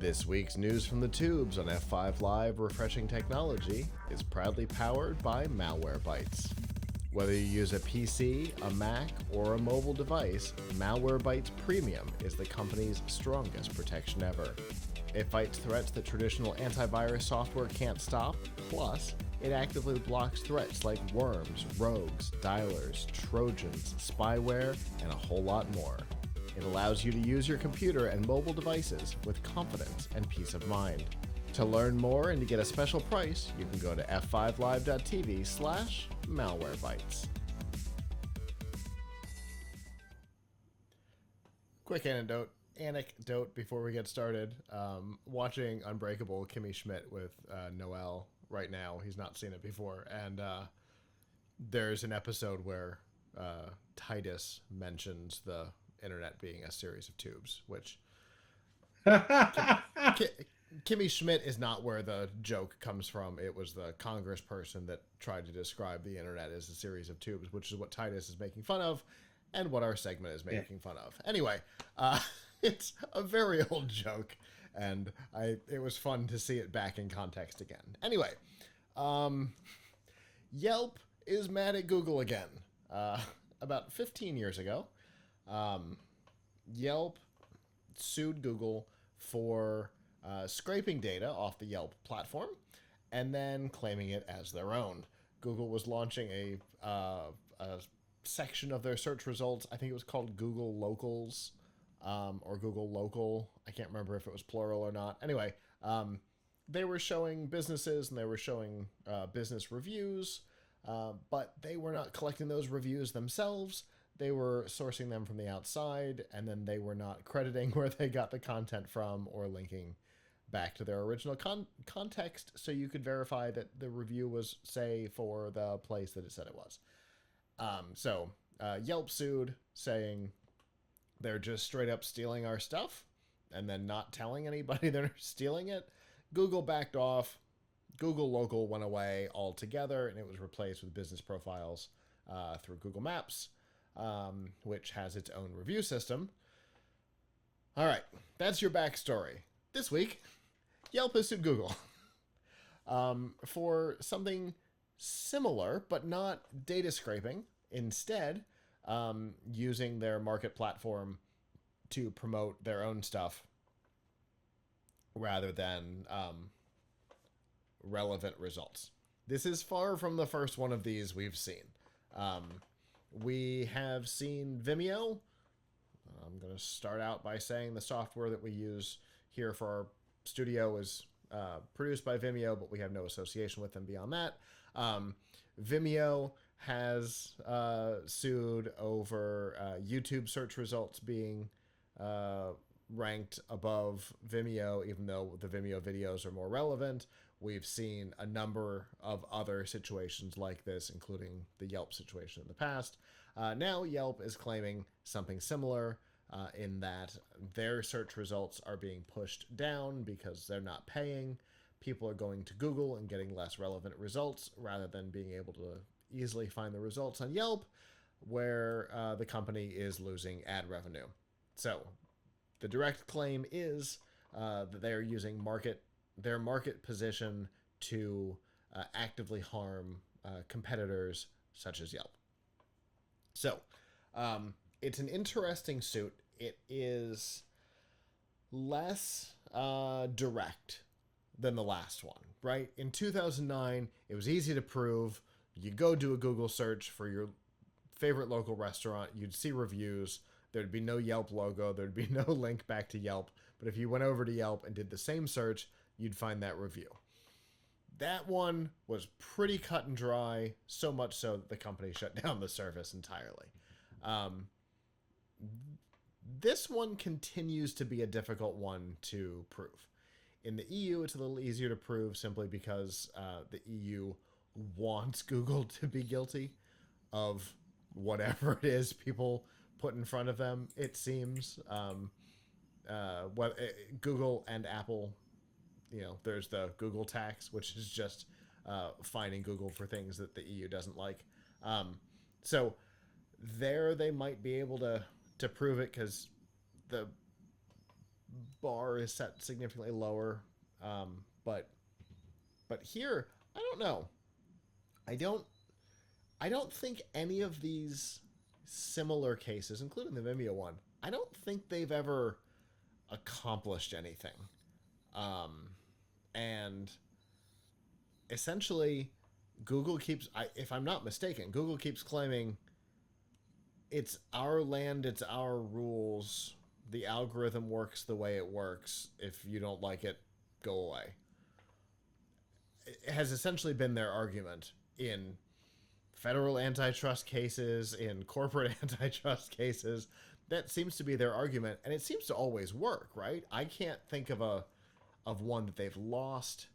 This week's news from the tubes on F5 Live Refreshing Technology is proudly powered by Malwarebytes. Whether you use a PC, a Mac, or a mobile device, Malwarebytes Premium is the company's strongest protection ever. It fights threats that traditional antivirus software can't stop, plus it actively blocks threats like worms, rogues, dialers, trojans, spyware, and a whole lot more. It allows you to use your computer and mobile devices with confidence and peace of mind. To learn more and to get a special price, you can go to f5live.tv/malwarebytes. Quick anecdote before we get started. Watching Unbreakable Kimmy Schmidt with Noel right now. He's not seen it before. And there's an episode where Titus mentions the internet being a series of tubes, which Kimmy Schmidt is not where the joke comes from. It was the congressperson that tried to describe the internet as a series of tubes, which is what Titus is making fun of and what our segment is making fun of. Anyway, it's a very old joke, and it was fun to see it back in context again. Anyway, Yelp is mad at Google again. About 15 years ago, Yelp sued Google for scraping data off the Yelp platform and then claiming it as their own. Google was launching a section of their search results. I think it was called Google Locals or Google Local. I can't remember if it was plural or not. Anyway, they were showing businesses and they were showing business reviews, but they were not collecting those reviews themselves. They were sourcing them from the outside, and then they were not crediting where they got the content from or linking back to their original context, so you could verify that the review was, say, for the place that it said it was. So Yelp sued, saying they're just straight up stealing our stuff and then not telling anybody they're stealing it. Google backed off. Google Local went away altogether, and it was replaced with business profiles through Google Maps, which has its own review system. All right, that's your backstory. This week, Yelp has sued Google for something similar, but not data scraping. Instead, using their market platform to promote their own stuff rather than relevant results. This is far from the first one of these we've seen. We have seen Vimeo. I'm going to start out by saying the software that we use here for our studio is produced by Vimeo, but we have no association with them beyond that. Vimeo has sued over YouTube search results being ranked above Vimeo, even though the Vimeo videos are more relevant. We've seen a number of other situations like this, including the Yelp situation in the past. Now Yelp is claiming something similar in that their search results are being pushed down because they're not paying. People are going to Google and getting less relevant results rather than being able to easily find the results on Yelp, where the company is losing ad revenue. So the direct claim is that they are using their market position to actively harm competitors such as Yelp. So it's an interesting suit. It is less direct than the last one, right? In 2009, it was easy to prove. You go do a Google search for your favorite local restaurant, you'd see reviews, there'd be no Yelp logo, there'd be no link back to Yelp, but if you went over to Yelp and did the same search, you'd find that review. That one was pretty cut and dry, so much so that the company shut down the service entirely. This one continues to be a difficult one to prove. In the EU, it's a little easier to prove simply because the EU wants Google to be guilty of whatever it is people put in front of them, it seems. Google and Apple, there's the Google tax, which is just fining Google for things that the EU doesn't like. So there they might be able to prove it because the bar is set significantly lower. But here, I don't know. I don't I don't think any of these similar cases, including the Vimeo one, I don't think they've ever accomplished anything. Um, and essentially, Google keeps, if I'm not mistaken, Google keeps claiming it's our land, it's our rules. The algorithm works the way it works. If you don't like it, go away. It has essentially been their argument in federal antitrust cases, in corporate antitrust cases. That seems to be their argument, and it seems to always work, right? I can't think of one that they've lost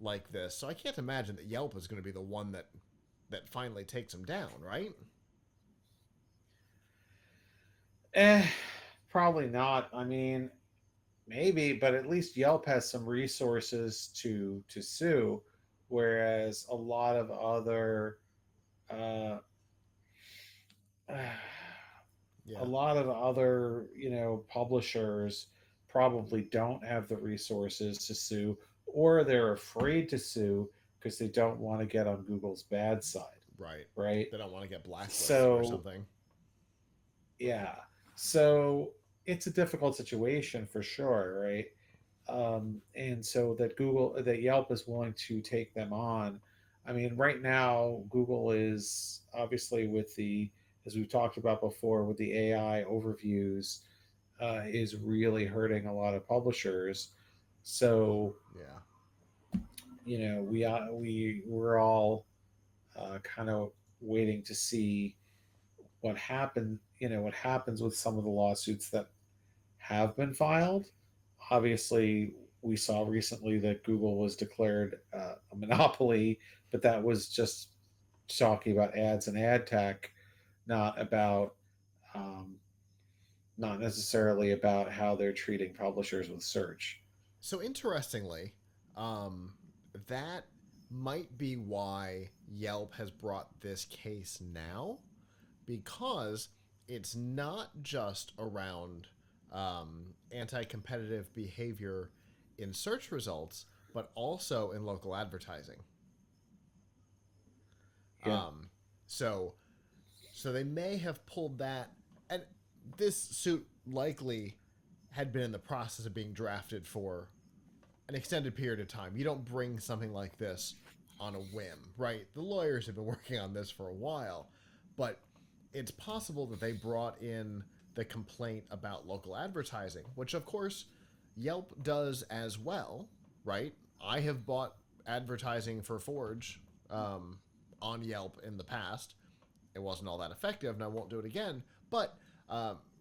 like this, so I can't imagine that Yelp is going to be the one that finally takes them down, right? Eh, probably not. I mean, maybe, but at least Yelp has some resources to sue, whereas a lot of other uh, a Yeah. lot of other publishers probably don't have the resources to sue, or they're afraid to sue because they don't want to get on Google's bad side, Right. right? They don't want to get blacklisted or So something. yeah, so it's a difficult situation for sure, right? And so that Yelp is willing to take them on. I mean, right now Google is obviously with the, as we've talked about before, with the AI overviews, is really hurting a lot of publishers. So Yeah. we're all kind of waiting to see what happens with some of the lawsuits that have been filed. Obviously, we saw recently that Google was declared a monopoly, but that was just talking about ads and ad tech, not about um, not necessarily about how they're treating publishers with search. So interestingly, um, that might be why Yelp has brought this case now, because it's not just around anti-competitive behavior in search results, but also in local advertising. Yeah, Um, so they may have pulled that, and this suit likely had been in the process of being drafted for an extended period of time. You don't bring something like this on a whim, right? The lawyers have been working on this for a while, but it's possible that they brought in the complaint about local advertising, which of course Yelp does as well, right? I have bought advertising for Forge on Yelp in the past. It wasn't all that effective, and I won't do it again. But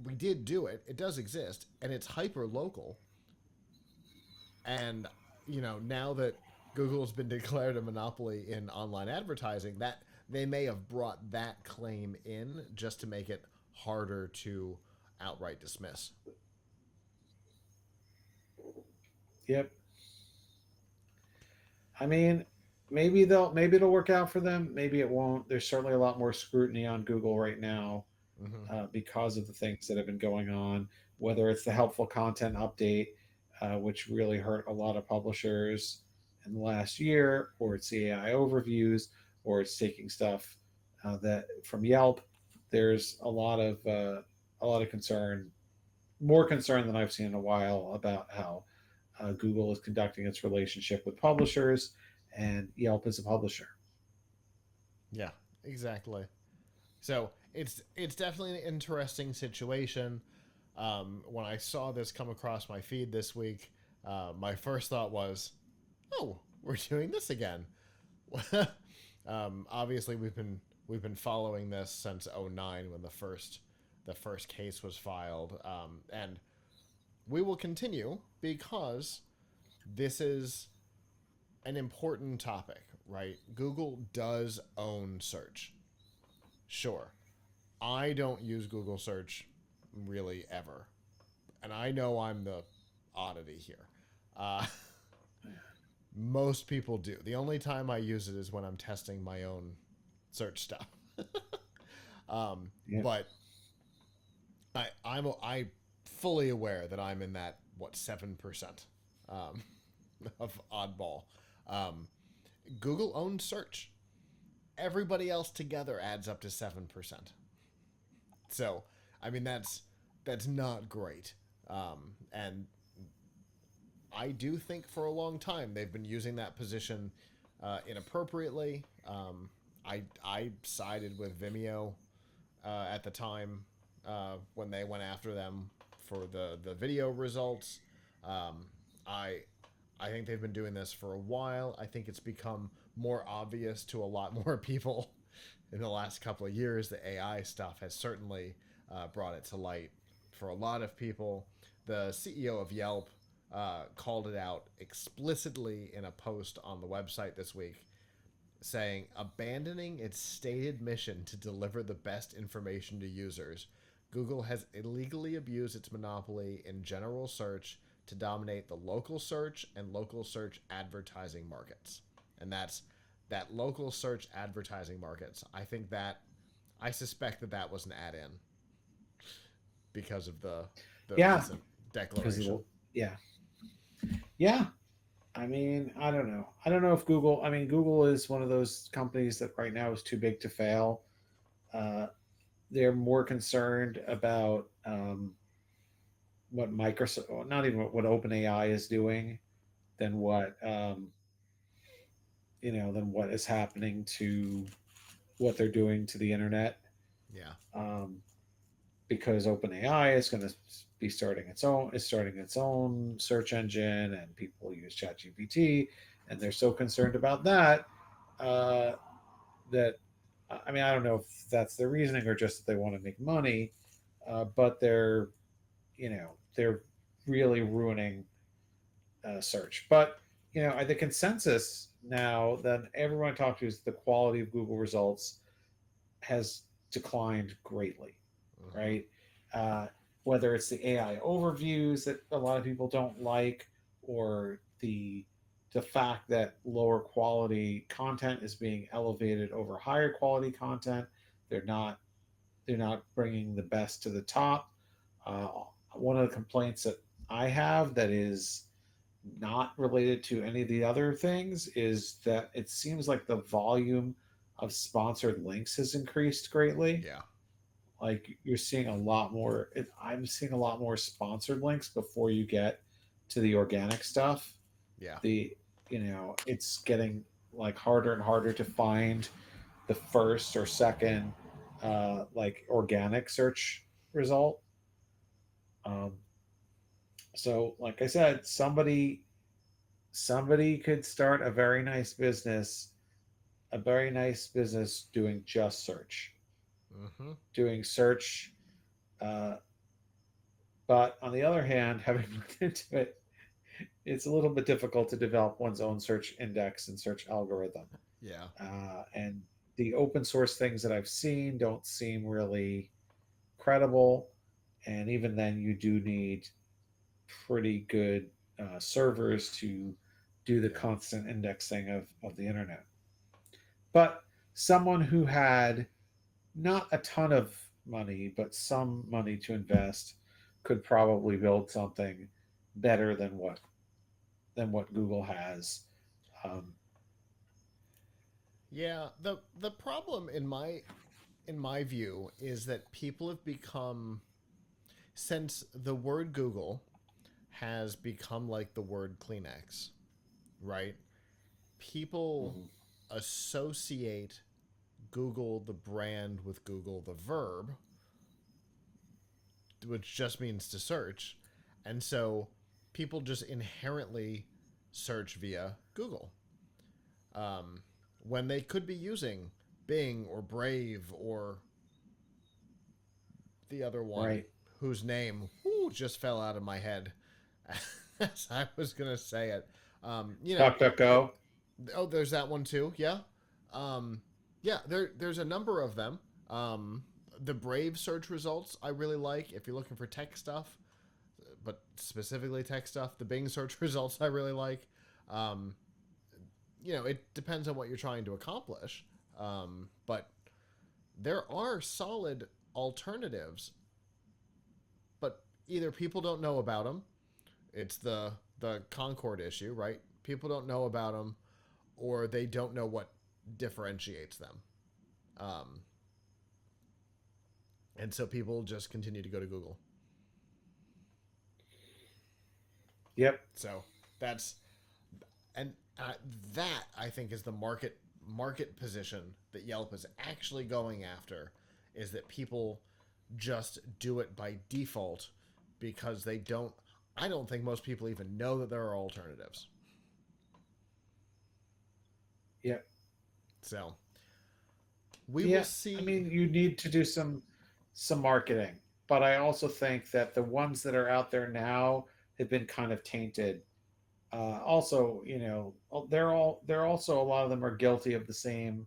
we did do it. It does exist, and it's hyper local. And now that Google's been declared a monopoly in online advertising, that they may have brought that claim in just to make it harder to outright dismiss. yep. I mean, maybe it'll work out for them. Maybe it won't. There's certainly a lot more scrutiny on Google right now Mm-hmm. because of the things that have been going on. Whether it's the helpful content update, which really hurt a lot of publishers in the last year, or it's the AI overviews, or it's taking stuff that from Yelp. There's a lot of concern, more concern than I've seen in a while about how Google is conducting its relationship with publishers, and Yelp is a publisher. Yeah, exactly. So it's definitely an interesting situation. When I saw this come across my feed this week, my first thought was, "Oh, we're doing this again." Obviously, we've been following this since '09 when the first case was filed, and we will continue because this is an important topic, right? Google does own search. Sure, I don't use Google search really ever, and I know I'm the oddity here. Uh, Most people do. The only time I use it is when I'm testing my own search stuff. Yeah, But I fully aware that I'm in that, what, 7% um, of oddball. Um, Google owns search. Everybody else together adds up to 7%. So, I mean, that's not great. And I do think for a long time they've been using that position inappropriately. I sided with Vimeo at the time when they went after them for the video results. Um, I I think they've been doing this for a while. I think it's become more obvious to a lot more people in the last couple of years. The AI stuff has certainly brought it to light for a lot of people. The CEO of Yelp called it out explicitly in a post on the website this week, saying, abandoning its stated mission to deliver the best information to users, Google has illegally abused its monopoly in general search to dominate the local search and local search advertising markets. And that's that local search advertising markets. I suspect that was an add-in because of the Yeah, recent because declaration. yeah, yeah. I mean, I don't know. I don't know if Google. I mean, Google is one of those companies that right now is too big to fail. Uh, they're more concerned about what Microsoft, not even what OpenAI is doing, than what than what is happening to what they're doing to the internet. Yeah. Um, because OpenAI is going to be starting its own search engine, and people use ChatGPT, and they're so concerned about that uh, that I mean, I don't know if that's their reasoning or just that they want to make money, but they're really ruining search. But the consensus now that everyone I talk to is the quality of Google results has declined greatly, Mm-hmm. right? Uh, Whether it's the AI overviews that a lot of people don't like, or the fact that lower quality content is being elevated over higher quality content, they're not they're not bringing the best to the top. Uh, One of the complaints that I have that is not related to any of the other things is that it seems like the volume of sponsored links has increased greatly. Yeah. Like you're seeing a lot more. I'm seeing a lot more sponsored links before you get to the organic stuff. Yeah. It's getting like harder and harder to find the first or second like organic search result. Um, so, like I said, somebody could start a very nice business doing just search, Mm-hmm. doing search. Uh, but on the other hand, having looked into it, it's a little bit difficult to develop one's own search index and search algorithm. Yeah. And the open source things that I've seen don't seem really credible. And even then, you do need pretty good servers to do the Yeah. constant indexing of the internet. But someone who had not a ton of money, but some money to invest could probably build something better than what Google has. Um, Yeah. The problem in my view is that people have become, since the word Google has become like the word Kleenex, right? People mhm. associate Google the brand with Google the verb, which just means to search. And so people just inherently search via Google, um, when they could be using Bing or Brave or the other one Right. whose name just fell out of my head as I was going to say it. The, DuckDuckGo. oh, there's that one too. Yeah. Um, yeah, there's a number of them. The Brave search results I really like if you're looking for tech stuff, but specifically tech stuff. The Bing search results I really like. Um, it depends on what you're trying to accomplish. But there are solid alternatives, but either people don't know about them. It's the Concord issue, right? People don't know about them, or they don't know what differentiates them. Um, and so people just continue to go to Google. Yep. So that's and that I think is the market position that Yelp is actually going after, is that people just do it by default because they don't. I don't think most people even know that there are alternatives. Yep. So we will Yeah. see. I mean, you need to do some marketing, but I also think that the ones that are out there now have been kind of tainted. Also, they're also, a lot of them are guilty of the same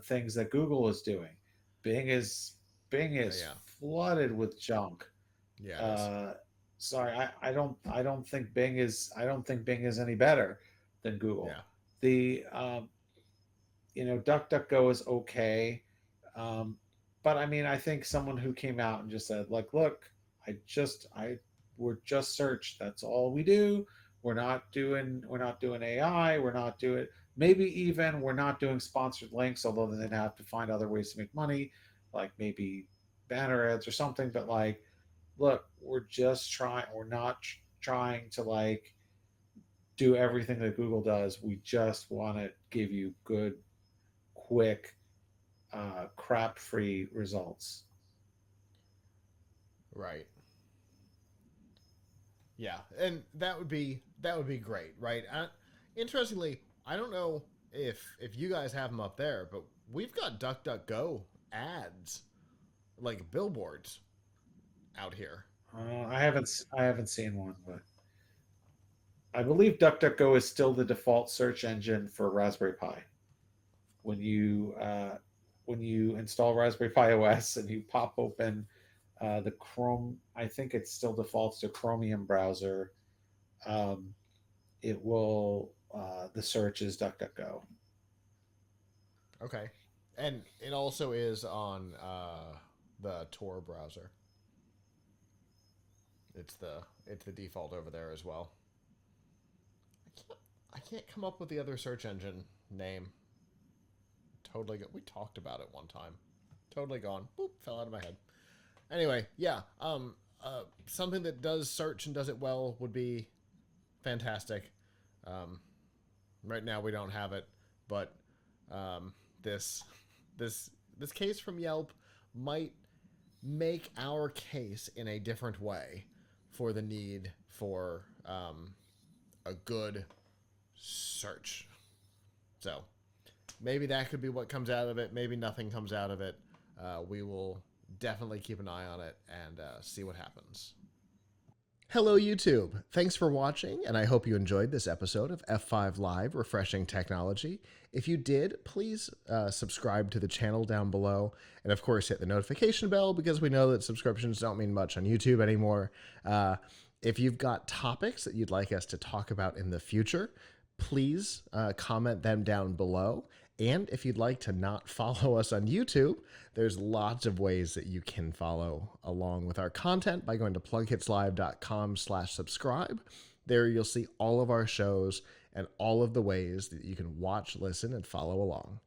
things that Google is doing. Bing is Bing is Yeah, flooded with junk. yeah, it is. Uh, Sorry, I don't think Bing is any better than Google. Yeah, The DuckDuckGo is okay, um, but I mean, I think someone who came out and just said, like, look, we're just search. That's all we do. We're not doing AI. We're not doing maybe even we're not doing sponsored links, although then they'd have to find other ways to make money, like maybe banner ads or something. But like, look, we're just trying. We're not trying to like do everything that Google does. We just want to give you good, quick, crap-free results. right. Yeah, and that would be great, right? Interestingly, I don't know if you guys have them up there, but we've got DuckDuckGo ads, like billboards, out here. I haven't seen one, but I believe DuckDuckGo is still the default search engine for Raspberry Pi. When you install Raspberry Pi OS and you pop open the Chrome, I think it still defaults to Chromium browser. Um, it will the search is DuckDuckGo. Okay, and it also is on the Tor browser. It's the default over there as well. I can't come up with the other search engine name. Totally, we talked about it one time. Totally gone. Boop, fell out of my head. Anyway, yeah. Something that does search and does it well would be fantastic. Um, right now we don't have it, but this this case from Yelp might make our case in a different way for the need for a good search. So maybe that could be what comes out of it. Maybe nothing comes out of it. We will definitely keep an eye on it and see what happens. Hello, YouTube. Thanks for watching, and I hope you enjoyed this episode of F5 Live Refreshing Technology. If you did, please subscribe to the channel down below, and of course hit the notification bell because we know that subscriptions don't mean much on YouTube anymore. If you've got topics that you'd like us to talk about in the future, please comment them down below. And if you'd like to not follow us on YouTube, there's lots of ways that you can follow along with our content by going to plughitslive.com/subscribe. There you'll see all of our shows and all of the ways that you can watch, listen, and follow along.